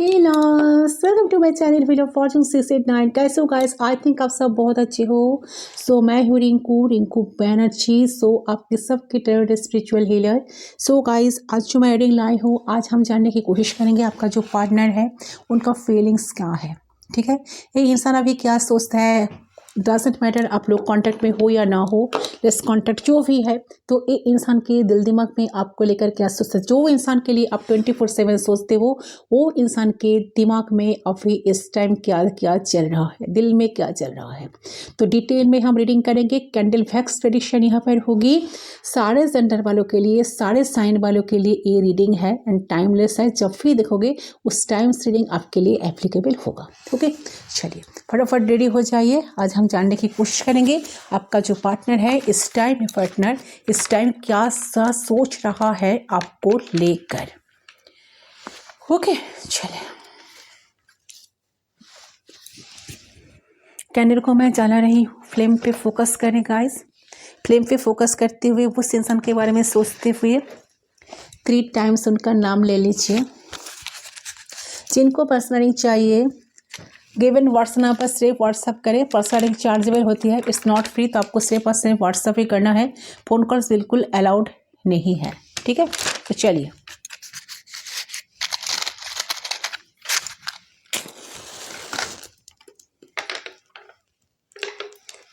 Hello, welcome to my channel video fortune 689। कैसे हो guys? I think आप सब बहुत अच्छे हो। मैं हूँ रिंकू बैनर्जी। आपके सबके टेरर स्पिरिचुअल हीलर। गाइस, आज जो मैं रीडिंग लाई हूँ, आज हम जानने की कोशिश करेंगे आपका जो पार्टनर है उनका फीलिंग्स क्या है। ठीक है, ये इंसान अभी क्या सोचता है, डजेंट मैटर आप लोग कांटेक्ट में हो या ना हो, लेस कांटेक्ट जो भी है, तो ये इंसान के दिल दिमाग में आपको लेकर क्या सोचते हैं। जो इंसान के लिए आप 24/7 सोचते हो, वो इंसान के दिमाग में अभी इस टाइम क्या क्या चल रहा है, दिल में क्या चल रहा है। तो डिटेल में हम रीडिंग करेंगे। कैंडल फैक्स प्रेडिक्शन यहाँ पर होगी सारे जेंडर वालों के लिए, सारे साइन वालों के लिए ये रीडिंग है एंड टाइमलेस है। जब भी देखोगे उस टाइम रीडिंग आपके लिए एप्लीकेबल होगा। ओके, चलिए फटाफट रेडी हो जाइए। आज हम जानने की कोशिश करेंगे आपका जो पार्टनर है इस टाइम क्या सा सोच रहा है आपको लेकर। ओके, चलिए कैंडल को मैं जला रही हूँ। फ्लेम पे फोकस करें गाइस। फ्लेम पे फोकस करते हुए उस इंसान के बारे में सोचते हुए 3 टाइम्स उनका नाम ले लीजिए। जिनको पर्सनलिंग चाहिए गिवन व्हाट्सएप नंबर पर सिर्फ व्हाट्सअप करें। पर्सनलिंग चार्जेबल होती है, इट्स नॉट फ्री, तो आपको सिर्फ और सिर्फ व्हाट्सअप ही करना है। फ़ोन कॉल्स बिल्कुल अलाउड नहीं है। ठीक है, तो चलिए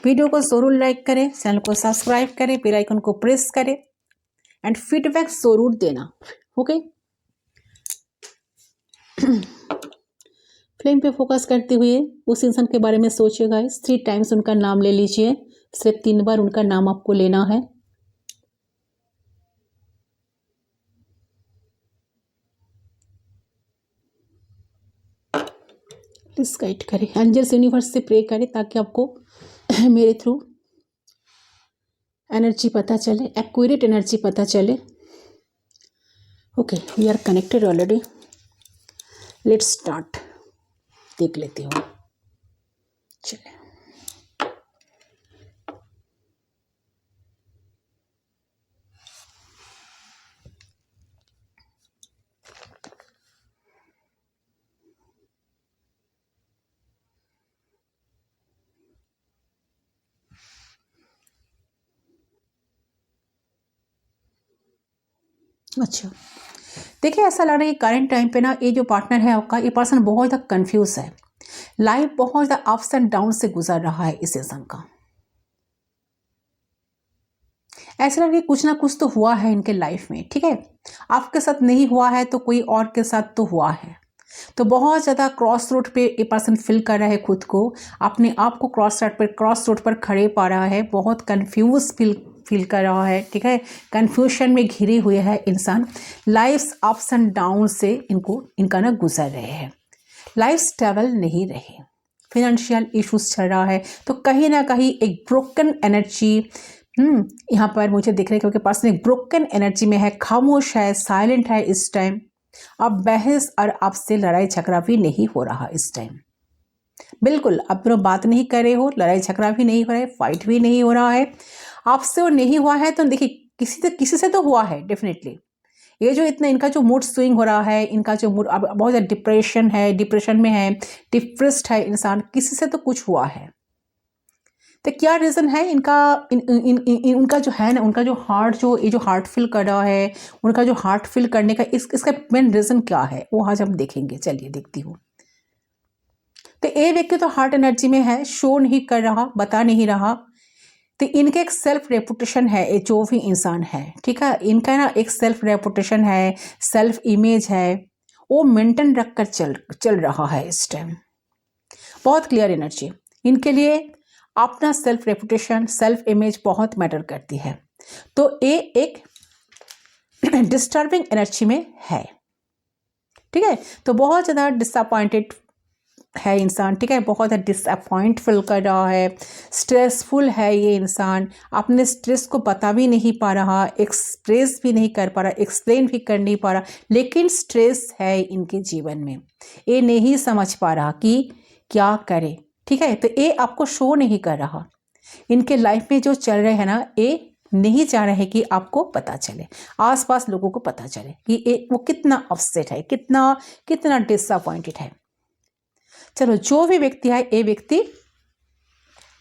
वीडियो को जरूर लाइक करें, चैनल को सब्सक्राइब करें, बेल आइकन को प्रेस करें एंड फीडबैक जरूर देना। ओके, फ्लेम पे फोकस करते हुए उस इंसान के बारे में सोचिएगा। 3 टाइम्स उनका नाम ले लीजिए। सिर्फ 3 बार उनका नाम आपको लेना है। प्लीज गाइड करें, एंजल्स यूनिवर्स से प्रे करें ताकि आपको मेरे थ्रू एनर्जी पता चले, एक्यूरेट एनर्जी पता चले। Okay, we are connected already. Let's start. देख लेती हूँ। चलिए, अच्छा देखिए, ऐसा लग रहा है कि करंट टाइम पे ना ये जो पार्टनर है आपका, ये पर्सन बहुत ज़्यादा कंफ्यूज है। लाइफ बहुत ज़्यादा अप्स एंड डाउन से गुजर रहा है इस इंसान का। ऐसा लग रहा है कि कुछ ना कुछ तो हुआ है इनके लाइफ में। ठीक है, आपके साथ नहीं हुआ है तो कोई और के साथ तो हुआ है। तो बहुत ज़्यादा क्रॉस रोड पे ये पर्सन फील कर रहा है खुद को, अपने आप को क्रॉस रोड पर खड़े पा रहा है। बहुत कंफ्यूज फील कर रहा है। ठीक है, कंफ्यूजन में घिरे हुए है इंसान। लाइफ अप्स एंड डाउन से इनका ना गुजर रहे हैं। लाइफ स्टेबल नहीं रहे, फिनेंशियल इश्यूज चल रहा है। तो कहीं ना कहीं एक ब्रोकन एनर्जी यहाँ पर मुझे दिख रहा है, क्योंकि पर्सन एक ब्रोकन एनर्जी में है, खामोश है, साइलेंट है इस टाइम। अब बहस और आपसे लड़ाई झगड़ा भी नहीं हो रहा इस टाइम। बिल्कुल, अब दोनों बात नहीं कर रहे हो, लड़ाई झगड़ा भी नहीं हो रहा है, फाइट भी नहीं हो रहा है आपसे। और नहीं हुआ है तो देखिए किसी से तो हुआ है डेफिनेटली। ये जो इतना इनका जो मूड स्विंग हो रहा है, इनका जो मूड अब बहुत ज़्यादा डिप्रेशन में है, डिप्रेस्ड है इंसान, किसी से तो कुछ हुआ है। तो क्या रीज़न है इनका? उनका जो है ना, उनका जो हार्ट, जो ये जो हार्ट फील कर रहा है, उनका जो हार्ट फील करने का इसका मेन रीज़न क्या है, वो आज हम देखेंगे। चलिए देखती हूँ। तो ये व्यक्ति तो हार्ट एनर्जी में है, शो नहीं कर रहा, बता नहीं रहा। तो इनके एक सेल्फ रेपुटेशन है, ये जो भी इंसान है। ठीक है, इनका ना एक सेल्फ रेपुटेशन है, सेल्फ इमेज है, वो मेंटेन रख कर चल रहा है इस टाइम। बहुत क्लियर एनर्जी इनके लिए। अपना सेल्फ रेपुटेशन, सेल्फ इमेज बहुत मैटर करती है। तो ये एक डिस्टर्बिंग एनर्जी में है। ठीक है, तो बहुत ज़्यादा डिसअपॉइंटेड है इंसान। ठीक है, बहुत डिसअपॉइंट फील कर रहा है, स्ट्रेसफुल है ये इंसान। अपने स्ट्रेस को बता भी नहीं पा रहा, एक्सप्रेस भी नहीं कर पा रहा, एक्सप्लेन भी कर नहीं पा रहा, लेकिन स्ट्रेस है इनके जीवन में। ये नहीं समझ पा रहा कि क्या करे। ठीक है, तो ये आपको शो नहीं कर रहा। इनके लाइफ में जो चल रहे हैं ना, ये नहीं चाह रहे कि आपको पता चले, आसपास लोगों को पता चले कि वो कितना अपसेट है, कितना कितना डिसअपॉइंटेड है। चलो, जो भी व्यक्ति है, ये व्यक्ति,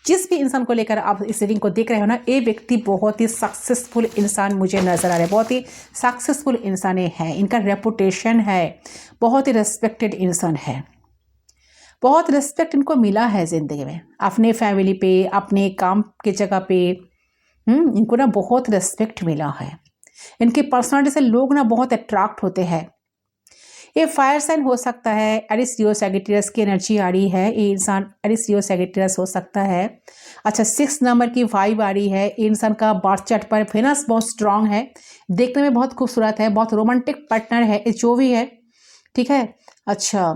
जिस भी इंसान को लेकर आप इस रीडिंग को देख रहे हो ना, ये व्यक्ति बहुत ही सक्सेसफुल इंसान मुझे नजर आ रहा है, बहुत ही सक्सेसफुल इंसान है, इनका रेपुटेशन है, बहुत ही रेस्पेक्टेड इंसान है, बहुत रिस्पेक्ट इनको मिला है ज़िंदगी में, अपने फैमिली पे, अपने काम के जगह पे। इनको ना बहुत रिस्पेक्ट मिला है, इनकी पर्सनालिटी से लोग ना बहुत अट्रैक्ट होते हैं। ये फायर साइन हो सकता है, एरिस लियो सैजिटेरियस की एनर्जी आ रही है, ये इंसान एरिस लियो सैजिटेरियस हो सकता है। अच्छा, 6 नंबर की वाइब आ रही है, ये इंसान का बर्थ चार्ट पर वेनस बहुत स्ट्रांग है, देखने में बहुत खूबसूरत है, बहुत रोमांटिक पार्टनर है ये जो भी है, ठीक है। अच्छा,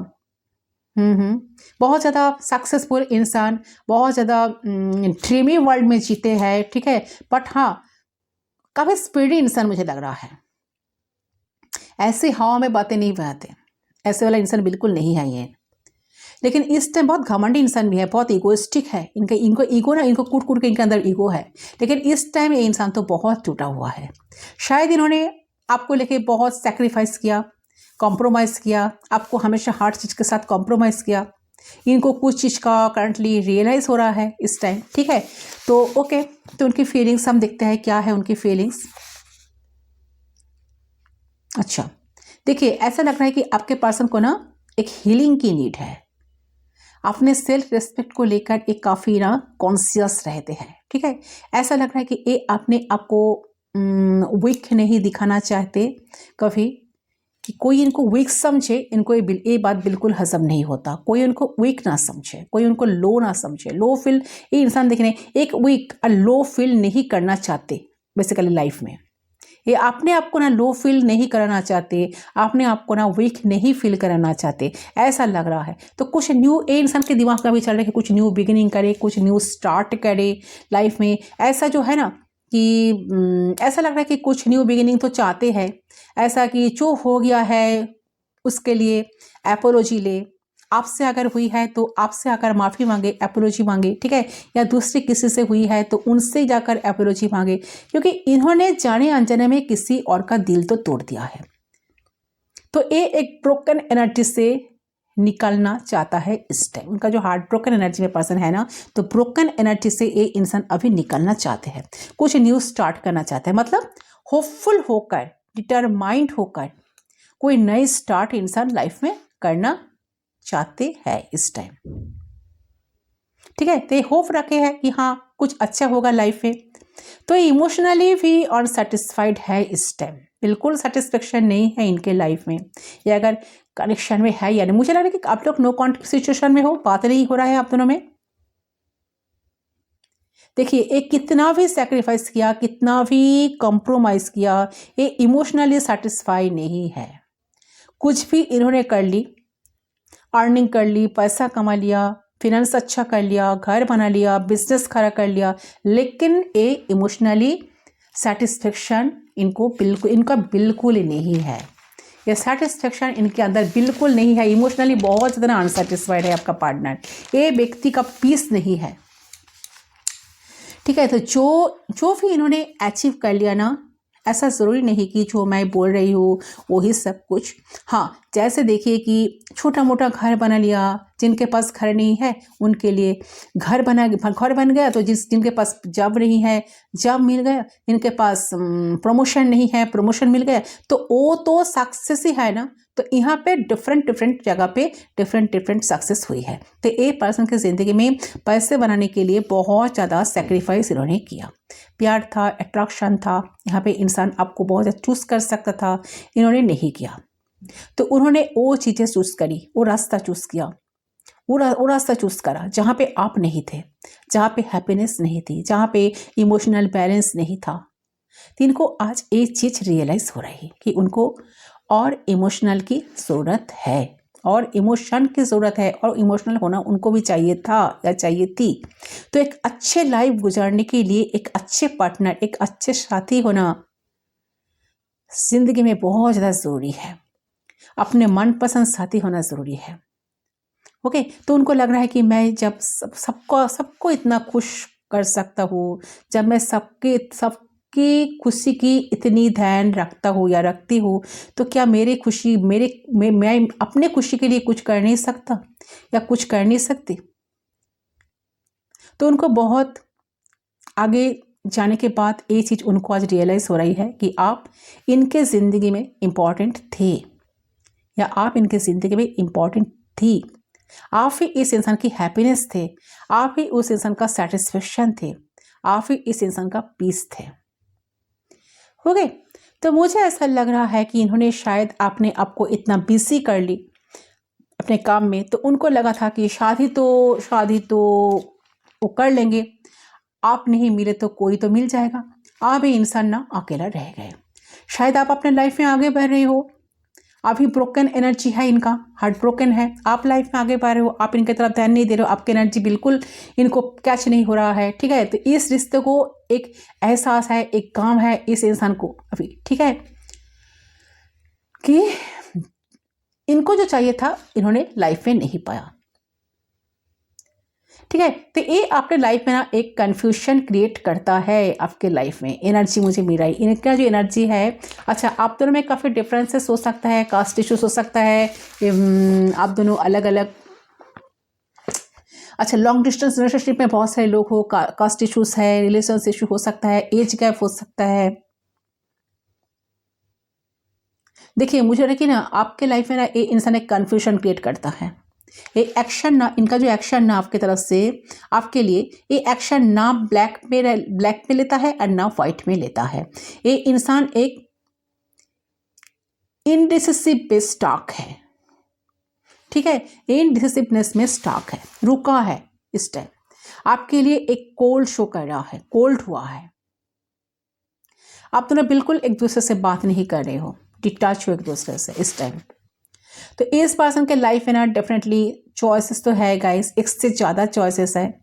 बहुत ज़्यादा सक्सेसफुल इंसान, बहुत ज़्यादा ड्रीमी वर्ल्ड में जीते हैं, ठीक है। बट हाँ, काफ़ी स्पीडी इंसान मुझे लग रहा है, ऐसे हवा में बातें नहीं बनाते, ऐसे वाला इंसान बिल्कुल नहीं है ये। लेकिन इस टाइम बहुत घमंडी इंसान भी है, बहुत इगोइस्टिक है, इनको ईगो ना, इनको कूट कूट के इनके अंदर ईगो है। लेकिन इस टाइम ये इंसान तो बहुत टूटा हुआ है, शायद इन्होंने आपको लेके बहुत सेक्रीफाइस किया, कॉम्प्रोमाइज़ किया, आपको हमेशा हर चीज़ के साथ कॉम्प्रोमाइज़ किया। इनको कुछ चीज़ का करंटली रियलाइज़ हो रहा है इस टाइम, ठीक है। तो ओके, तो उनकी फीलिंग्स हम देखते हैं क्या है उनकी फीलिंग्स। अच्छा, देखिए, ऐसा लग रहा है कि आपके पर्सन को ना एक हीलिंग की नीड है, अपने सेल्फ रिस्पेक्ट को लेकर एक काफ़ी ना कॉन्शियस रहते हैं, ठीक है। ऐसा लग रहा है कि ये अपने आप को वीक नहीं दिखाना चाहते कभी, कि कोई इनको वीक समझे, इनको ये बात बिल्कुल हजम नहीं होता, कोई उनको वीक ना समझे, कोई उनको लो ना समझे, लो फील। ये इंसान देखने एक वीक और लो फील नहीं करना चाहते बेसिकली लाइफ में, ये अपने आप को ना लो फील नहीं कराना चाहते, अपने आप को ना वीक नहीं फील कराना चाहते, ऐसा लग रहा है। तो कुछ न्यू, ये इंसान के दिमाग का भी चल रहा है कि कुछ न्यू बिगिनिंग करे, कुछ न्यू स्टार्ट करे लाइफ में, ऐसा जो है ना कि ऐसा लग रहा है कि कुछ न्यू बिगिनिंग तो चाहते हैं, ऐसा कि जो हो गया है उसके लिए एपोलॉजी ले, आपसे अगर हुई है तो आपसे आकर माफ़ी मांगे, एपोलॉजी मांगे, ठीक है। या दूसरे किसी से हुई है तो उनसे जाकर एपोलॉजी मांगे, क्योंकि इन्होंने जाने अनजाने में किसी और का दिल तो तोड़ दिया है। तो ये एक ब्रोकन एनर्जी से निकलना चाहता है इस टाइम, उनका जो हार्ट ब्रोकन एनर्जी में पर्सन है ना, तो ब्रोकन एनर्जी से ये इंसान अभी निकलना चाहते हैं, कुछ न्यू स्टार्ट करना चाहते हैं, मतलब होपफुल होकर, डिटरमाइंड होकर कोई नई स्टार्ट इंसान लाइफ में करना चाहते हैं इस टाइम, ठीक है। तो होप रखे हैं कि हाँ कुछ अच्छा होगा लाइफ में। तो इमोशनली भी और सेटिस्फाइड है इस टाइम, बिल्कुल सेटिस्फेक्शन नहीं है इनके लाइफ में, या अगर कनेक्शन में है या नहीं। मुझे लग रहा है कि आप लोग नो कॉन्टैक्ट सिचुएशन में हो, बात नहीं हो रहा है आप दोनों में। देखिए, एक कितना भी सेक्रीफाइस किया, कितना भी कॉम्प्रोमाइज किया, ये इमोशनली सेटिस्फाई नहीं है। कुछ भी इन्होंने कर ली, अर्निंग कर ली, पैसा कमा लिया, फिनेंस अच्छा कर लिया, घर बना लिया, बिजनेस खड़ा कर लिया, लेकिन ये इमोशनली सेटिस्फेक्शन इनका बिल्कुल ही नहीं है। ये सेटिस्फेक्शन इनके अंदर बिल्कुल नहीं है, इमोशनली बहुत ज़्यादा अनसेटिस्फाइड है आपका पार्टनर, ये व्यक्ति का पीस नहीं है, ठीक है। तो जो भी इन्होंने अचीव कर लिया ना, ऐसा ज़रूरी नहीं कि जो मैं बोल रही हूँ वही सब कुछ। हाँ, जैसे देखिए कि छोटा मोटा घर बना लिया, जिनके पास घर नहीं है उनके लिए घर बन गया, तो जिनके पास जॉब नहीं है जॉब मिल गया, जिनके पास प्रमोशन नहीं है प्रमोशन मिल गया, तो वो तो सक्सेस ही है ना। तो यहाँ पे डिफरेंट जगह पे डिफरेंट सक्सेस हुई है। तो एक पर्सन की ज़िंदगी में पैसे बनाने के लिए बहुत ज़्यादा सेक्रीफाइस इन्होंने किया, प्यार था, अट्रैक्शन था, यहाँ पे इंसान आपको बहुत ज़्यादा चूज़ कर सकता था, इन्होंने नहीं किया। तो उन्होंने वो चीज़ें चूज़ करी, वो रास्ता चूज़ किया, वो रास्ता चूज़ करा जहाँ पे आप नहीं थे, जहाँ पे हैप्पीनेस नहीं थी, जहाँ पे इमोशनल बैलेंस नहीं था। तो इनको आज एक चीज़ रियलाइज़ हो रही कि उनको और इमोशनल की ज़रूरत है, और इमोशन की ज़रूरत है, और इमोशनल होना उनको भी चाहिए था या चाहिए थी। तो एक अच्छे लाइफ गुजारने के लिए एक अच्छे पार्टनर, एक अच्छे साथी होना ज़िंदगी में बहुत ज़्यादा ज़रूरी है, अपने मनपसंद साथी होना ज़रूरी है। ओके, तो उनको लग रहा है कि मैं जब सबको इतना खुश कर सकता हूँ, जब मैं सब आपकी खुशी की इतनी ध्यान रखता हूँ या रखती हूँ, तो क्या मेरी खुशी मैं अपने खुशी के लिए कुछ कर नहीं सकता या कुछ कर नहीं सकती? तो उनको बहुत आगे जाने के बाद ये चीज़ उनको आज रियलाइज़ हो रही है कि आप इनके ज़िंदगी में इम्पॉर्टेंट थे या आप इनके ज़िंदगी में इम्पॉर्टेंट थी। आप ही इस इंसान की हैप्पीनेस थे, आप ही उस इंसान का सेटिस्फेक्शन थे, आप ही इस इंसान का पीस थे। हो गए? तो मुझे ऐसा लग रहा है कि इन्होंने शायद आपने आपको इतना बिज़ी कर ली अपने काम में, तो उनको लगा था कि शादी तो वो कर लेंगे, आप नहीं मिले तो कोई तो मिल जाएगा। आप ही इंसान ना अकेला रह गए। शायद आप अपने लाइफ में आगे बढ़ रहे हो, अभी ब्रोकन एनर्जी है इनका, हार्ट ब्रोकन है, आप लाइफ में आगे बढ़ रहे हो, आप इनकी तरफ ध्यान नहीं दे रहे हो, आपकी एनर्जी बिल्कुल इनको कैच नहीं हो रहा है, ठीक है। तो इस रिश्ते को एक एहसास है, एक काम है इस इंसान को अभी, ठीक है, कि इनको जो चाहिए था इन्होंने लाइफ में नहीं पाया, ठीक है। तो ये आपके लाइफ में ना एक कन्फ्यूजन क्रिएट करता है आपके लाइफ में। एनर्जी मुझे मिल रही, इनका जो एनर्जी है, अच्छा आप दोनों में काफ़ी डिफरेंसेस हो सकता है, कास्ट इश्यूज हो सकता है, आप दोनों अलग अलग, अच्छा लॉन्ग डिस्टेंस रिलेशनशिप में बहुत सारे लोग हो, कास्ट इश्यूज है, रिलेशन इशू हो सकता है, एज गैप हो सकता है। देखिए मुझे लगे ना आपके लाइफ में ना ये इंसान एक कन्फ्यूजन क्रिएट करता है। ये एक्शन ना, इनका जो एक्शन ना आपकी तरफ से आपके लिए, ये एक्शन ना ब्लैक में लेता है और ना वाइट में लेता है। ये इंसान एक इनडिसिसिव पे स्टॉक है, ठीक है, इनडिसिसिवनेस में स्टॉक है, रुका है इस टाइम, आपके लिए एक कोल्ड शो कर रहा है, कोल्ड हुआ है। आप दोनों बिल्कुल एक दूसरे से बात नहीं कर रहे हो, डिटैच हो एक दूसरे से इस टाइम। तो इस पर्सन के लाइफ में ना डेफिनेटली चॉइसेस तो है गाइस, एक से ज़्यादा चॉइसेस है।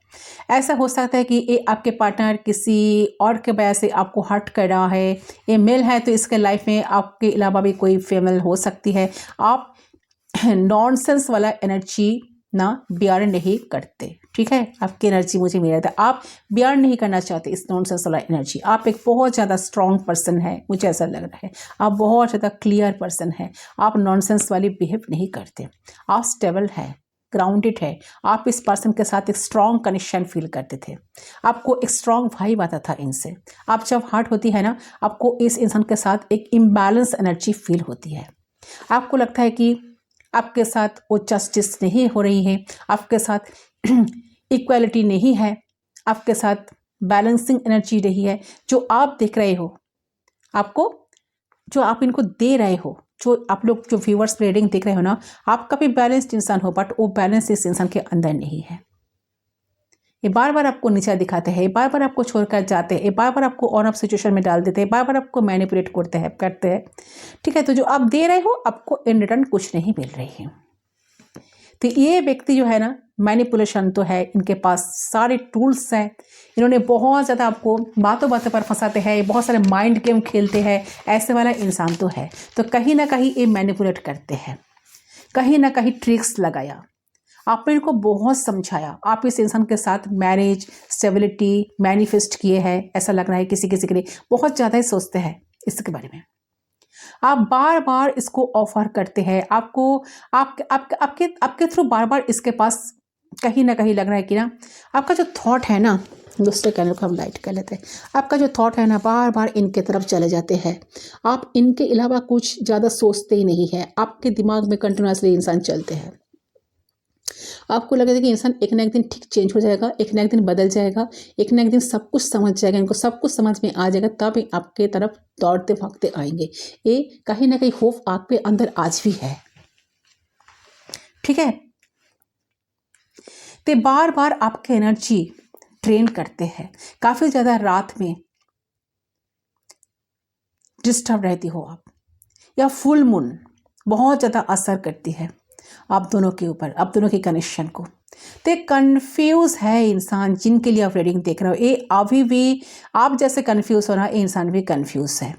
ऐसा हो सकता है कि ये आपके पार्टनर किसी और के वजह से आपको हर्ट कर रहा है, ये मेल है तो इसके लाइफ में आपके अलावा भी कोई फीमेल हो सकती है। आप नॉनसेंस वाला एनर्जी ना बियर नहीं करते, ठीक है, आपकी एनर्जी मुझे मिल रहा था, आप बियर नहीं करना चाहते इस नॉनसेंस वाला एनर्जी। आप एक बहुत ज़्यादा स्ट्रॉन्ग पर्सन है, मुझे ऐसा लग रहा है, आप बहुत ज़्यादा क्लियर पर्सन है, आप नॉनसेंस वाली बिहेव नहीं करते, आप स्टेबल है, ग्राउंडेड है, आप इस पर्सन के साथ एक स्ट्रॉन्ग कनेक्शन फील करते थे, आपको एक स्ट्रॉन्ग वाइब आता था इनसे। आप जब हर्ट होती है ना, आपको इस इंसान के साथ एक इम्बैलेंस एनर्जी फील होती है, आपको लगता है कि आपके साथ वो जस्टिस नहीं हो रही है, आपके साथ इक्वालिटी नहीं है, आपके साथ बैलेंसिंग एनर्जी रही है। जो आप देख रहे हो, आपको जो आप इनको दे रहे हो, जो आप लोग जो व्यूअर्स रीडिंग देख रहे हो ना, आप काफ़ी बैलेंस्ड इंसान हो, बट वो बैलेंस इस इंसान के अंदर नहीं है। ये बार बार आपको नीचा दिखाते हैं, बार बार आपको छोड़कर जाते हैं, बार बार आपको ऑन ऑफ सिचुएशन में डाल देते हैं, बार बार आपको मैनिपुलेट करते हैं, ठीक है। तो जो आप दे रहे हो, आपको इन रिटर्न कुछ नहीं मिल रही है। तो ये व्यक्ति जो है ना, मैनिपुलेशन तो है, इनके पास सारे टूल्स हैं, इन्होंने बहुत ज़्यादा आपको बातों बातों पर फंसाते हैं, बहुत सारे माइंड गेम खेलते हैं, ऐसे वाला इंसान तो है। तो कहीं ना कहीं ये मैनिपुलेट करते हैं, कहीं ना कहीं ट्रिक्स लगाया, आपने इनको बहुत समझाया, आप इस इंसान के साथ मैरिज स्टेबिलिटी मैनिफेस्ट किए हैं, ऐसा लग रहा है किसी किसी के लिए बहुत ज़्यादा ही सोचते हैं इसके बारे में। आप बार बार इसको ऑफर करते हैं, आपको आपके थ्रू बार बार इसके पास कहीं ना कहीं लग रहा है कि ना आपका जो थॉट है ना, दूसरे कैनल को हम लाइट कर लेते हैं, आपका जो थॉट है ना बार बार इनके तरफ चले जाते हैं, आप इनके अलावा कुछ ज़्यादा सोचते ही नहीं है, आपके दिमाग में कंटिन्यूसली इंसान चलते हैं। आपको लगेगा कि इंसान एक ना एक दिन ठीक चेंज हो जाएगा, एक ना एक दिन बदल जाएगा, एक ना एक दिन सब कुछ समझ जाएगा, इनको सब कुछ समझ में आ जाएगा, तब आपके तरफ दौड़ते भागते आएंगे। ये कहीं ना कहीं होप आपके अंदर आज भी है, ठीक है। तो बार बार आपके एनर्जी ट्रेन करते हैं, काफ़ी ज़्यादा रात में डिस्टर्ब रहती हो आप, या फुल मून बहुत ज़्यादा असर करती है आप दोनों के ऊपर, आप दोनों के कनेक्शन को। तो कंफ्यूज है इंसान जिनके लिए आप रीडिंग देख रहे हो, ये अभी भी आप जैसे कंफ्यूज हो ना, ये इंसान भी कंफ्यूज है।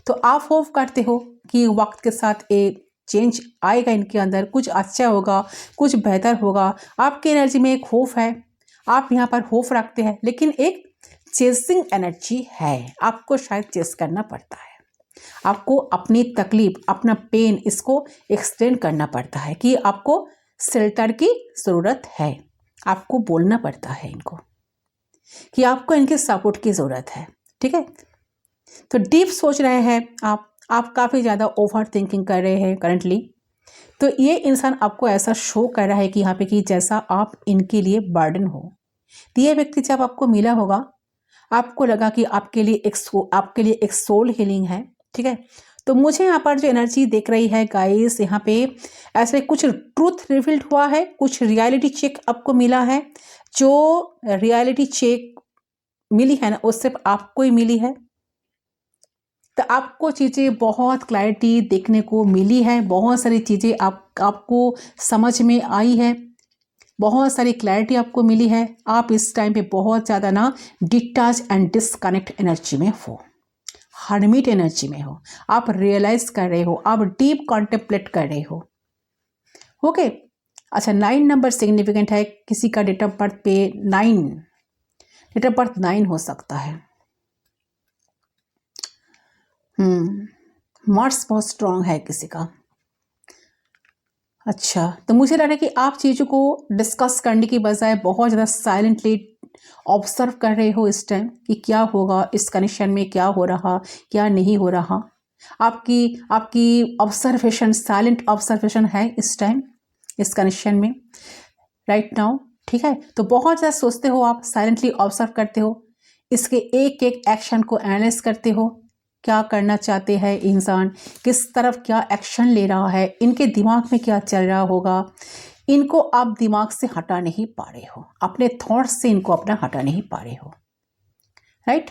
तो आप होप करते हो कि वक्त के साथ एक चेंज आएगा इनके अंदर, कुछ अच्छा होगा, कुछ बेहतर होगा, आपकी एनर्जी में एक होप है, आप यहाँ पर होप रखते हैं, लेकिन एक चेसिंग एनर्जी है, आपको शायद चेस करना पड़ता है, आपको अपनी तकलीफ, अपना पेन इसको एक्सप्लेन करना पड़ता है कि आपको शेल्टर की ज़रूरत है, आपको बोलना पड़ता है इनको कि आपको इनके सपोर्ट की ज़रूरत है। ठीक है, तो डीप सोच रहे हैं आप काफ़ी ज़्यादा ओवर थिंकिंग कर रहे हैं करंटली। तो ये इंसान आपको ऐसा शो कर रहा है कि यहाँ पे कि जैसा आप इनके लिए बर्डन हो। तो ये व्यक्ति जब आपको मिला होगा, आपको लगा कि आपके लिए एक सोल हीलिंग है। ठीक है, तो मुझे यहाँ पर जो एनर्जी दिख रही है गाइस, यहाँ पे ऐसे कुछ ट्रूथ रिवील्ड हुआ है, कुछ रियलिटी चेक आपको मिला है। जो रियलिटी चेक मिली है ना, वो सिर्फ आपको ही मिली है। तो आपको चीज़ें बहुत क्लैरिटी देखने को मिली है, बहुत सारी चीज़ें आपको समझ में आई है, बहुत सारी क्लैरिटी आपको मिली है। आप इस टाइम पे बहुत ज़्यादा ना डिटैच एंड डिस्कनेक्ट एनर्जी में हो, हर्मिट एनर्जी में हो, आप रियलाइज कर रहे हो, आप डीप कॉन्टेम्पलेट कर रहे हो। ओके, अच्छा 9 नंबर सिग्निफिकेंट है, किसी का डेट ऑफ बर्थ पे 9 हो सकता है। मार्स बहुत स्ट्रांग है किसी का। अच्छा, तो मुझे लग रहा है कि आप चीज़ों को डिस्कस करने की बजाय बहुत ज़्यादा साइलेंटली ऑब्जर्व कर रहे हो इस टाइम कि क्या होगा इस कनेक्शन में, क्या हो रहा, क्या नहीं हो रहा। आपकी ऑब्जर्वेशन, साइलेंट ऑब्जर्वेशन है इस टाइम इस कनेक्शन में, राइट नाउ। ठीक है, तो बहुत ज़्यादा सोचते हो आप, साइलेंटली ऑब्जर्व करते हो, इसके एक एक एक्शन को एनालाइज करते हो, क्या करना चाहते हैं इंसान, किस तरफ क्या एक्शन ले रहा है, इनके दिमाग में क्या चल रहा होगा, इनको आप दिमाग से हटा नहीं पा रहे हो, अपने थॉट्स से इनको अपना हटा नहीं पा रहे हो, राइट।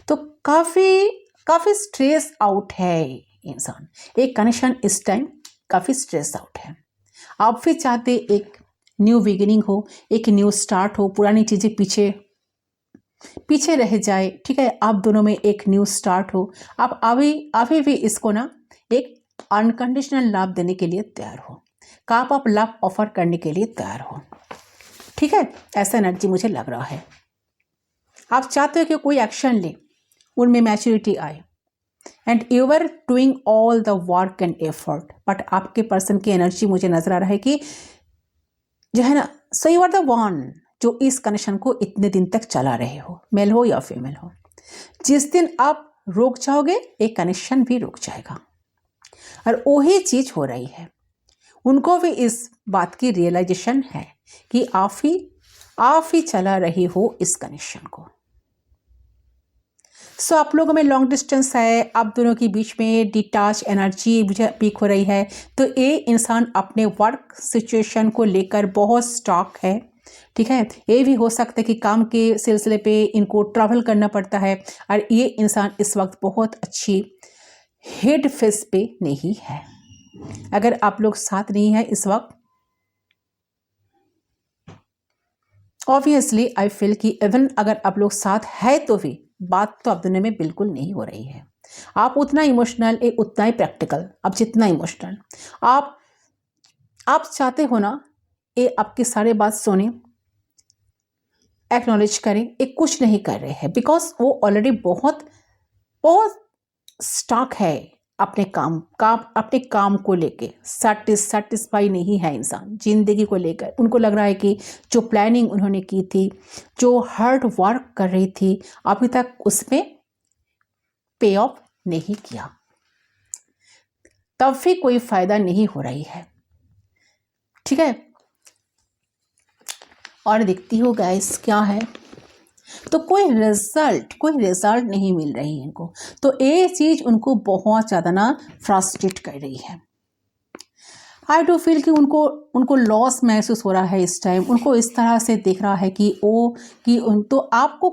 तो काफ़ी स्ट्रेस आउट है इंसान, एक कनेक्शन इस टाइम काफ़ी स्ट्रेस आउट है। आप भी चाहते एक न्यू बिगिनिंग हो, एक न्यू स्टार्ट हो, पुरानी चीज़ें पीछे रह जाए। ठीक है, आप दोनों में एक न्यू स्टार्ट हो, आप अभी भी इसको ना एक अनकंडीशनल लव देने के लिए तैयार हो, आप लव ऑफर करने के लिए तैयार हो। ठीक है, ऐसा एनर्जी मुझे लग रहा है। आप चाहते हो कि कोई एक्शन ले, उनमें मैच्योरिटी आए, and you are doing all the work and effort, but आपके पर्सन की एनर्जी मुझे नजर आ रहा है कि जो है ना, so you are the one जो इस कनेक्शन को इतने दिन तक चला रहे हो, मेल हो या फीमेल हो। जिस दिन आप रुक जाओगे, एक कनेक्शन भी रुक जाएगा, और वही चीज हो रही है। उनको भी इस बात की रियलाइजेशन है कि आप ही चला रही हो इस कनेक्शन को। सो आप लोगों में लॉन्ग डिस्टेंस है, आप दोनों के बीच में डिटैच एनर्जी मुझे पीक हो रही है। तो ये इंसान अपने वर्क सिचुएशन को लेकर बहुत स्टॉक है। ठीक है, ये भी हो सकता है कि काम के सिलसिले पे इनको ट्रैवल करना पड़ता है, और ये इंसान इस वक्त बहुत अच्छी हेड फेस पे नहीं है। अगर आप लोग साथ नहीं है इस वक्त, ऑब्वियसली आई फील कि इवन अगर आप लोग साथ है तो भी बात तो आप दोनों में बिल्कुल नहीं हो रही है। आप उतना इमोशनल, उतना ही प्रैक्टिकल, आप जितना इमोशनल आप चाहते हो ना, ये आपकी सारे बात सुने, एक्नॉलेज करें, एक कुछ नहीं कर रहे हैं, बिकॉज वो ऑलरेडी बहुत स्टक है अपने काम को लेके, सेटिस्फाई नहीं है इंसान जिंदगी को लेकर। उनको लग रहा है कि जो प्लानिंग उन्होंने की थी, जो हार्ड वर्क कर रही थी, अभी तक उसमें पे ऑफ नहीं किया, तब भी कोई फायदा नहीं हो रही है। ठीक है, और देखती हो गाइस क्या है, तो कोई रिजल्ट नहीं मिल रही है इनको। तो ये चीज उनको बहुत ज्यादा ना फ्रस्ट्रेट कर रही है। आई डू फील कि उनको लॉस महसूस हो रहा है इस टाइम। उनको इस तरह से देख रहा है कि तो आपको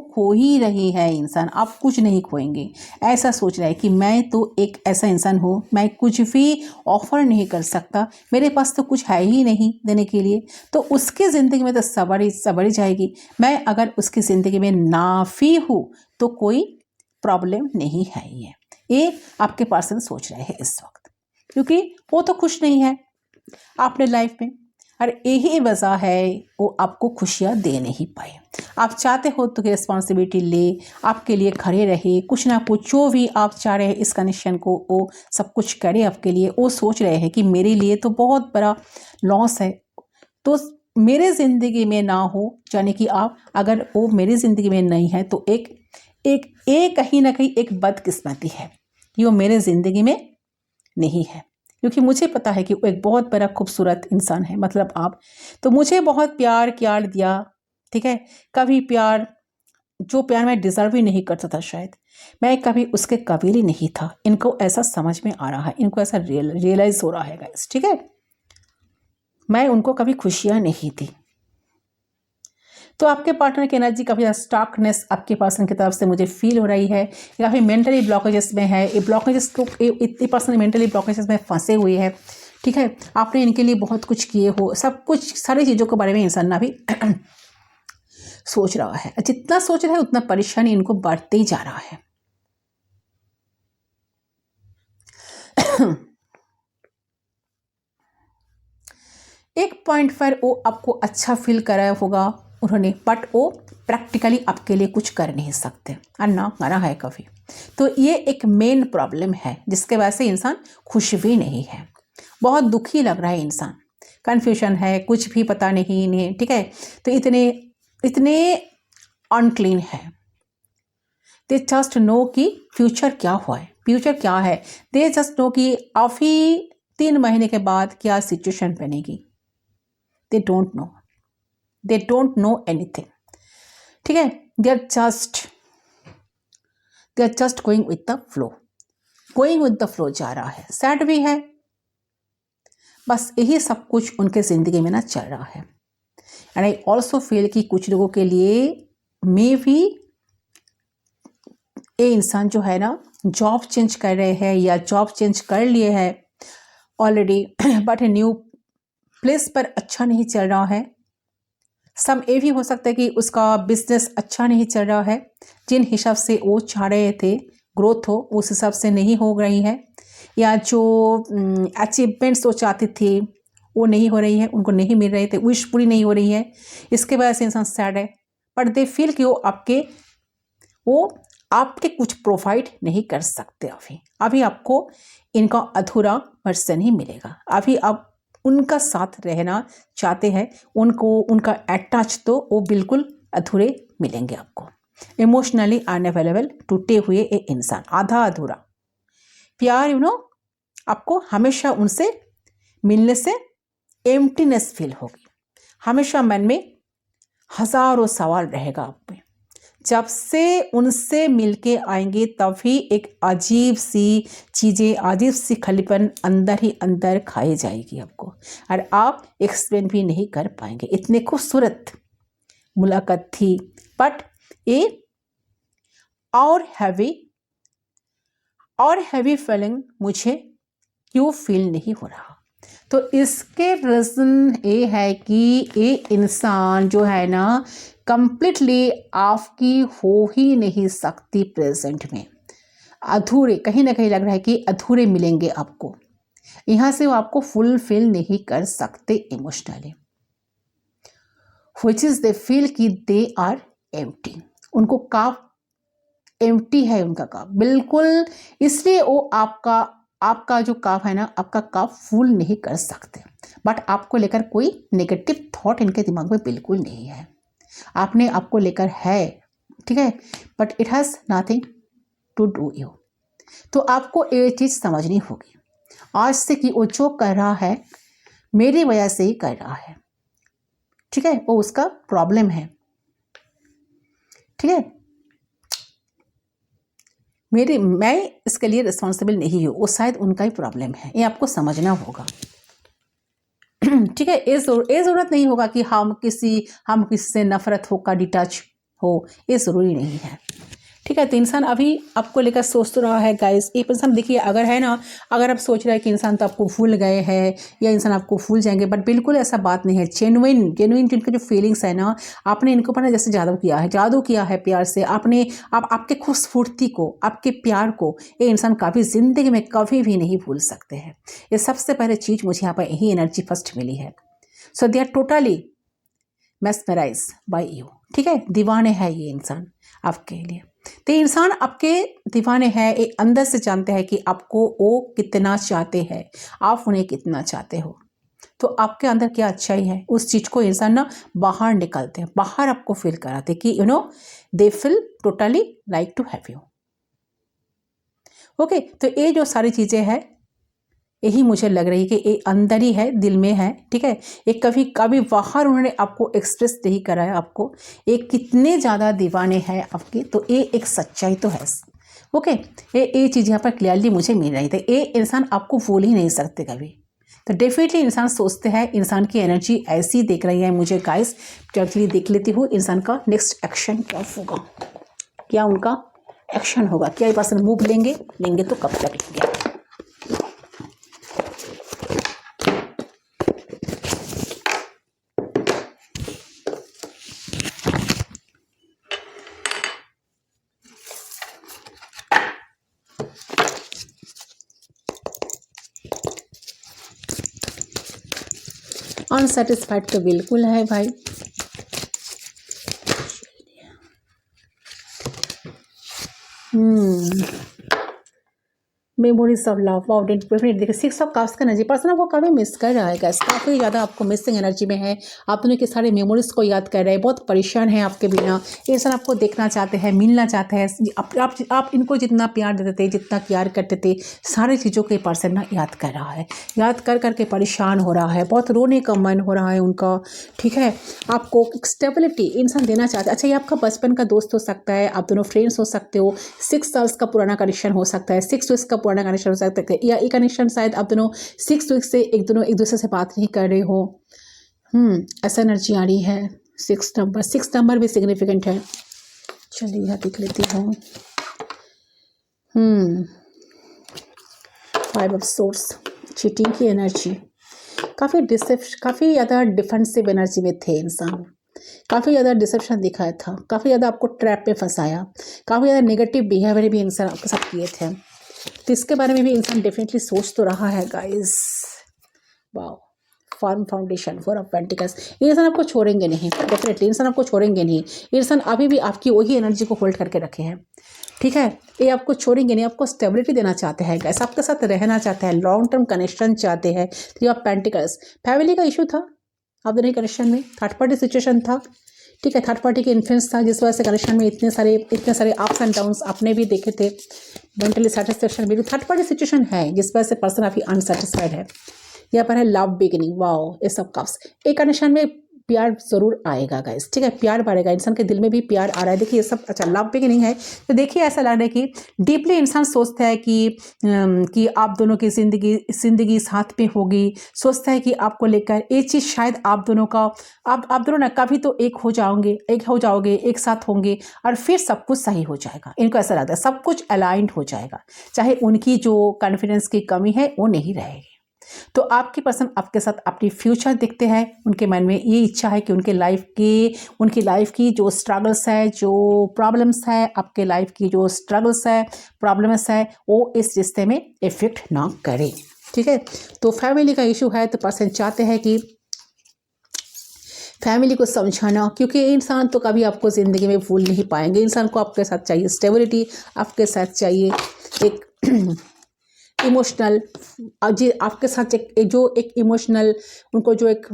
खो ही रही है इंसान, आप कुछ नहीं खोएंगे। ऐसा सोच रहा है कि मैं तो एक ऐसा इंसान हूँ, मैं कुछ भी ऑफर नहीं कर सकता, मेरे पास तो कुछ है ही नहीं देने के लिए। तो उसकी ज़िंदगी में तो सबर ही जाएगी। मैं अगर उसकी ज़िंदगी में नाफी हूँ तो कोई प्रॉब्लम नहीं है। ये आपके पर्सन सोच रहे हैं इस वक्त, क्योंकि वो तो खुश नहीं है अपने लाइफ में। और यही वजह है वो आपको खुशियाँ दे नहीं पाए। आप चाहते हो तो रिस्पॉन्सिबिलिटी ले, आपके लिए खड़े रहे, कुछ ना कुछ जो भी आप चाह रहे हैं इस कनेक्शन को वो सब कुछ करे आपके लिए। वो सोच रहे हैं कि मेरे लिए तो बहुत बड़ा लॉस है, तो मेरे ज़िंदगी में ना हो, यानी कि आप अगर वो मेरी ज़िंदगी में नहीं है तो एक कहीं ना कहीं एक बदकिस्मती है कि वो मेरे ज़िंदगी में नहीं है, क्योंकि मुझे पता है कि वो एक बहुत बड़ा खूबसूरत इंसान है, मतलब आप तो मुझे बहुत प्यार दिया, ठीक है। कभी प्यार, जो प्यार मैं डिज़र्व ही नहीं करता था, शायद मैं कभी उसके काबिल ही नहीं था। इनको ऐसा समझ में आ रहा है, इनको ऐसा रियलाइज़ हो रहा है गाइस, ठीक है। मैं उनको कभी खुशियाँ नहीं दी। तो आपके पार्टनर की एनर्जी काफ़ी स्टॉकनेस आपके पर्सन की तरफ से मुझे फील हो रही है, काफ़ी मेंटली ब्लॉकेजेस में है। ये ब्लॉकेजेस को इतनी पर्सन मेंटली ब्लॉकेजेस में फंसे हुए हैं, ठीक है। आपने इनके लिए बहुत कुछ किए हो, सब कुछ सारी चीज़ों के बारे में इंसान ना भी सोच रहा है। जितना सोच रहा है उतना परेशानी इनको बढ़ते ही जा रहा है। एक पॉइंट पर वो आपको अच्छा फील कराया होगा उन्होंने, बट वो प्रैक्टिकली आपके लिए कुछ कर नहीं सकते और ना करा है कभी। तो ये एक मेन प्रॉब्लम है जिसके वजह से इंसान खुश भी नहीं है, बहुत दुखी लग रहा है इंसान, कन्फ्यूजन है, कुछ भी पता नहीं इन्हें, ठीक है। तो इतने अनक्लीन है। दे जस्ट नो कि फ्यूचर क्या हुआ है, फ्यूचर क्या है। दे जस्ट नो कि अभी 3 महीने के बाद क्या सिचुएशन बनेगी। They don't know anything, ठीक है। they are just going with the flow जा रहा है। सैड भी है, बस यही सब कुछ उनके ज़िंदगी में ना चल रहा है। एंड आई ऑल्सो फील कि कुछ लोगों के लिए मे भी ये इंसान जो है ना जॉब चेंज कर रहे हैं या जॉब चेंज कर लिए हैं ऑलरेडी, बट न्यू प्लेस पर अच्छा नहीं चल रहा है। सम ये भी हो सकता है कि उसका बिजनेस अच्छा नहीं चल रहा है, जिन हिसाब से वो चाह रहे थे ग्रोथ हो उस हिसाब से नहीं हो रही है, या जो अचीवमेंट्स वो चाहते थे वो नहीं हो रही है, उनको नहीं मिल रहे थे, विश पूरी नहीं हो रही है। इसके वजह से इंसान सैड है, बट दे फील कि वो आपके कुछ प्रोवाइड नहीं कर सकते। अभी आपको इनका अधूरा वर्जन ही मिलेगा। अभी आप उनका साथ रहना चाहते हैं, उनको उनका अटैच तो वो बिल्कुल अधूरे मिलेंगे आपको। इमोशनली अनअवेलेबल, टूटे हुए एक इंसान, आधा अधूरा प्यार, आपको हमेशा उनसे मिलने से एम्प्टीनेस फील होगी। हमेशा मन में हजारों सवाल रहेगा आप में। जब से उनसे मिलके आएंगे तभी एक अजीब सी चीज़ें, अजीब सी खलीपन अंदर ही अंदर खाई जाएगी आपको, और आप एक्सप्लेन भी नहीं कर पाएंगे। इतने खूबसूरत मुलाकात थी, बट ये और हैवी फीलिंग मुझे क्यों फील नहीं हो रहा। तो इसके रीज़न ये है कि ये इंसान जो है ना कंप्लीटली आपकी हो ही नहीं सकती प्रेजेंट में। अधूरे, कहीं ना कहीं लग रहा है कि अधूरे मिलेंगे आपको, यहाँ से वो आपको फुलफिल नहीं कर सकते emotionally, which is they feel कि दे आर एम्प्टी। उनको काफ एम्प्टी है, उनका काफ बिल्कुल, इसलिए वो आपका जो काफ है ना, आपका काफ फुल नहीं कर सकते। बट आपको लेकर कोई नेगेटिव थॉट इनके दिमाग में बिल्कुल नहीं है, आपने आपको लेकर है, ठीक है, but it has nothing to do you. तो आपको ये चीज़ समझनी होगी आज से कि वो जो कर रहा है मेरी वजह से ही कर रहा है, ठीक है, वो उसका प्रॉब्लम है, ठीक है। मैं इसके लिए रिस्पॉन्सिबल नहीं हूँ, वो शायद उनका ही प्रॉब्लम है, ये आपको समझना होगा, ठीक है। ये ज़रूरत नहीं होगा कि हम किसी से नफरत हो का डिटैच हो, ये ज़रूरी नहीं है, ठीक है। तो इंसान अभी आपको लेकर सोच तो रहा है गाइस। एक इंसान देखिए, अगर है ना, अगर आप सोच रहे हैं कि इंसान तो आपको भूल गए हैं या इंसान आपको भूल जाएंगे, बट बिल्कुल ऐसा बात नहीं है। जेन्युइन जिनके जो फीलिंग्स है ना, आपने इनको पर ना जैसे जादू किया है प्यार से। आपके खूबसूरती को, आपके प्यार को ये इंसान कभी ज़िंदगी में कभी भी नहीं भूल सकते हैं। ये सबसे पहले चीज़ मुझे यहाँ पर यही एनर्जी फर्स्ट मिली है। So they are totally mesmerise by you, ठीक है। दीवाने है ये इंसान आपके लिए। तो इंसान आपके दीवाने हैं, एक अंदर से जानते हैं कि आपको वो कितना चाहते हैं, आप उन्हें कितना चाहते हो। तो आपके अंदर क्या अच्छाई है उस चीज़ को इंसान ना बाहर निकलते हैं, बाहर आपको फील कराते कि you know they feel totally like to have you. Okay, तो ये जो सारी चीज़ें हैं यही मुझे लग रही है कि ये अंदर ही है, दिल में है, ठीक है। एक कभी कभी बाहर उन्होंने आपको एक्सप्रेस नहीं कराया आपको ये कितने ज़्यादा दीवाने हैं आपके, तो ये एक सच्चाई तो है। ओके, ये चीज़ यहाँ पर क्लियरली मुझे मिल रही थी। ये इंसान आपको भूल ही नहीं सकते कभी। तो डेफिनेटली इंसान सोचते हैं, इंसान की एनर्जी ऐसी दिख रही है मुझे गाइस। चलिए देख लेती हूँ इंसान का नेक्स्ट एक्शन क्या होगा, क्या उनका एक्शन होगा, क्या ये पर्सन मूव लेंगे तो कब तक लेंगे। अनसेटिस्फाइड तो बिल्कुल है भाई। Memories of love wow definite. देखिए 6 ऑफ कप्स का एनर्जी पर्सन आपको काफ़ी मिस कर रहा है गाइस, काफ़ी ज़्यादा आपको मिसिंग एनर्जी में है। आप दोनों के सारे मेमोरीज को याद कर रहे हैं, बहुत परेशान है आपके बिना। ये इंसान आपको देखना चाहते हैं, मिलना चाहते हैं। आप इनको जितना प्यार देते थे, जितना प्यार करते थे, सारी चीज़ों के पर्सन ना याद कर रहा है, याद कर करके परेशान हो रहा है, बहुत रोने का मन हो रहा है उनका, ठीक है। आपको स्टेबिलिटी इंसान देना चाहते हैं। अच्छा, ये आपका बचपन का दोस्त हो सकता है, आप दोनों फ्रेंड्स हो सकते हो, 6 साल्स का पुराना कनेक्शन हो सकता है, 6 वीक्स का पुराना कनेक्शन हो सकता है, या ये कनेक्शन शायद आप दोनों 6 वीक्स से एक दूसरे से बात नहीं कर रहे हो। ऐसा एनर्जी आ रही है। 6 नंबर भी सिग्निफिकेंट है। चलिए यहाँ देख लेती हूँ। 5 ऑफ सोर्स, चीटिंग की एनर्जी, काफ़ी ज़्यादा डिफेंसिव एनर्जी में थे इंसान, काफ़ी ज़्यादा डिसेप्शन दिखाया था, काफ़ी ज़्यादा आपको ट्रैप पे फंसाया, काफ़ी ज़्यादा नेगेटिव बिहेवियर भी इंसान आपके साथ किए थे। तो इसके बारे में भी इंसान डेफिनेटली सोच तो रहा है guys. Wow, firm foundation, 4 of pentacles. ये इंसान आपको छोड़ेंगे नहीं, डेफिनेटली इंसान आपको छोड़ेंगे नहीं। ये इंसान अभी भी आपकी वही एनर्जी को होल्ड करके रखे हैं, ठीक है। ये आपको छोड़ेंगे नहीं, आपको स्टेबिलिटी देना चाहते हैं गाइस, आपके साथ रहना चाहते हैं, लॉन्ग टर्म कनेक्शन चाहते हैं। 3 ऑफ पेंटिकल्स, फैमिली का इशू था आप दोनों कनेक्शन में, थर्ड पार्टी सिचुएशन था, ठीक है। थर्ड पार्टी के इन्फ्लुएंस था जिस वजह से कनेक्शन में इतने सारे अप्स एंड डाउन्स आपने भी देखे थे। मेंटली सेटिस्फेक्शन भी थर्ड पार्टी सिचुएशन है जिस वजह से पर्सन आपकी अनसेटिस्फाइड है। यहाँ पर है लव बिगिनिंग, वाओ, ये सब कप्स। एक कनेक्शन में प्यार जरूर आएगा गाइस, ठीक है, प्यार बढ़ेगा, इंसान के दिल में भी प्यार आ रहा है। देखिए ये सब अच्छा लव बिगिनिंग है। तो देखिए ऐसा लग रहा है कि डीपली इंसान सोचता है कि आप दोनों की जिंदगी साथ में होगी, सोचता है कि आपको लेकर ये चीज़ शायद आप दोनों ना कभी तो एक हो जाओगे, एक साथ होंगे और फिर सब कुछ सही हो जाएगा। इनको ऐसा लगता है सब कुछ अलाइंड हो जाएगा, चाहे उनकी जो कॉन्फिडेंस की कमी है वो नहीं रहेगी। तो आपकी पर्सन आपके साथ अपनी फ्यूचर देखते हैं, उनके मन में ये इच्छा है कि उनकी लाइफ की जो स्ट्रगल्स है, जो प्रॉब्लम्स है, आपके लाइफ की जो स्ट्रगल्स है, प्रॉब्लम्स है, वो इस रिश्ते में इफेक्ट ना करे, ठीक है। तो फैमिली का इशू है तो पर्सन चाहते हैं कि फैमिली को समझाना, क्योंकि इंसान तो कभी आपको ज़िंदगी में भूल नहीं पाएंगे। इंसान को आपके साथ चाहिए स्टेबिलिटी, आपके साथ चाहिए एक इमोशनल, आपके साथ एक इमोशनल, उनको जो एक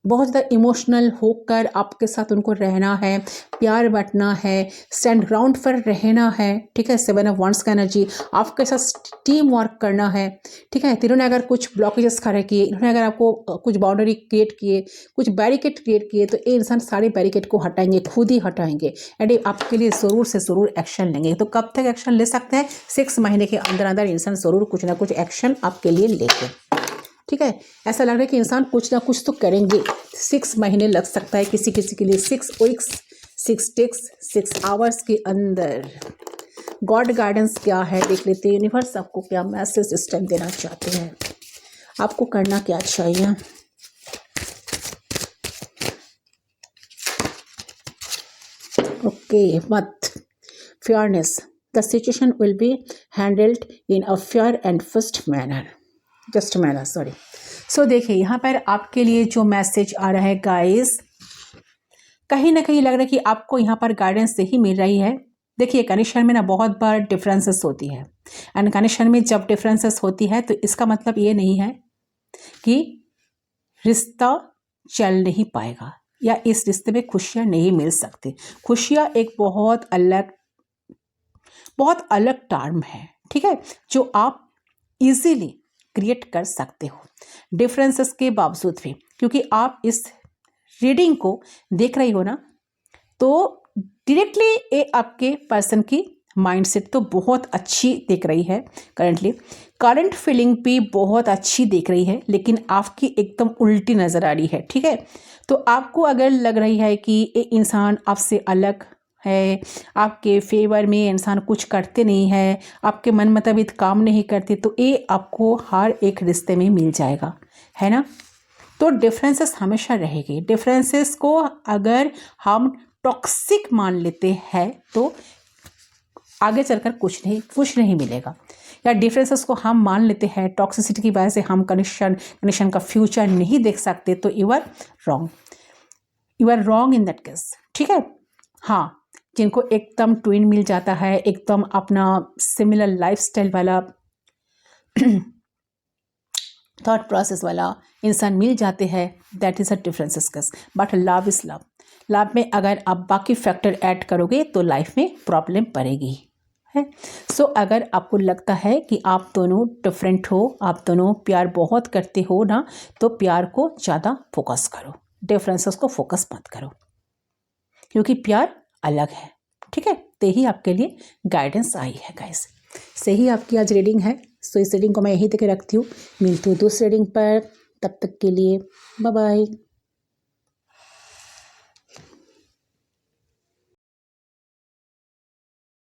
बहुत ज़्यादा इमोशनल होकर आपके साथ उनको रहना है, प्यार बांटना है, स्टैंड ग्राउंड पर रहना है, ठीक है। 7 ऑफ वांड्स का एनर्जी, आपके साथ टीम वर्क करना है, ठीक है। इन्होंने अगर कुछ ब्लॉकेजेस खड़े किए, इन्होंने अगर आपको कुछ बाउंड्री क्रिएट किए, कुछ बैरिकेड क्रिएट किए, तो ये इंसान सारे बैरिकेड को हटाएंगे, खुद ही हटाएंगे एंड आपके लिए ज़रूर से ज़रूर एक्शन लेंगे। तो कब तक एक्शन ले सकते हैं? 6 महीने के अंदर अंदर इंसान ज़रूर कुछ ना कुछ एक्शन आपके लिए लेंगे, ठीक है। ऐसा लग रहा है कि इंसान कुछ ना कुछ तो करेंगे। 6 महीने लग सकता है किसी के लिए, 6 वीक्स, 6 डेज, 6 आवर्स के अंदर। गॉड गाइडेंस क्या है देख लेते हैं। यूनिवर्स आपको क्या मैसेज इस टाइम देना चाहते हैं, आपको करना क्या चाहिए। ओके, मत fairness, the situation will be handled in a fair and just manner, sorry. So देखिए यहाँ पर आपके लिए जो मैसेज आ रहा है गाइस, कहीं ना कहीं लग रहा है कि आपको यहाँ पर गाइडेंस ही मिल रही है। देखिए कनेक्शन में ना बहुत बार डिफरेंसेस होती है, एंड कनेक्शन में जब डिफरेंसेस होती है तो इसका मतलब ये नहीं है कि रिश्ता चल नहीं पाएगा या इस रिश्ते में खुशियाँ नहीं मिल सकती। खुशियाँ एक बहुत अलग टर्म है, ठीक है, जो आप इजीली क्रिएट कर सकते हो डिफरेंसेस के बावजूद भी, क्योंकि आप इस रीडिंग को देख रही हो ना, तो डायरेक्टली ये आपके पर्सन की माइंडसेट तो बहुत अच्छी दिख रही है करंट फीलिंग भी बहुत अच्छी दिख रही है, लेकिन आपकी एकदम उल्टी नज़र आ रही है, ठीक है। तो आपको अगर लग रही है कि ये इंसान आपसे अलग है, आपके फेवर में इंसान कुछ करते नहीं है, आपके मन मुताबिक काम नहीं करते, तो ये आपको हर एक रिश्ते में मिल जाएगा, है ना। तो डिफरेंसेस हमेशा रहेगी। डिफरेंसेस को अगर हम टॉक्सिक मान लेते हैं तो आगे चलकर कुछ नहीं मिलेगा, या डिफरेंसेस को हम मान लेते हैं टॉक्सिसिटी की वजह से हम कनेक्शन का फ्यूचर नहीं देख सकते, तो you are wrong in that case, ठीक है। हाँ, जिनको एकदम ट्विन मिल जाता है, एकदम अपना सिमिलर लाइफस्टाइल वाला थॉट प्रोसेस वाला इंसान मिल जाते हैं, that is a differences case. But love is love में अगर आप बाकी फैक्टर ऐड करोगे तो लाइफ में प्रॉब्लम पड़ेगी, है। सो अगर आपको लगता है कि आप दोनों डिफरेंट हो, आप दोनों प्यार बहुत करते हो ना, तो प्यार को ज़्यादा फोकस करो, डिफरेंसेस को फोकस मत करो, क्योंकि प्यार अलग है, ठीक है। तो यही आपके लिए गाइडेंस आई है गाइस। सही आपकी आज रीडिंग है। सो इस रीडिंग को मैं यहीं तक रखती हूँ, मिलती हूँ दूसरी रीडिंग पर। तब तक के लिए बाय बाय।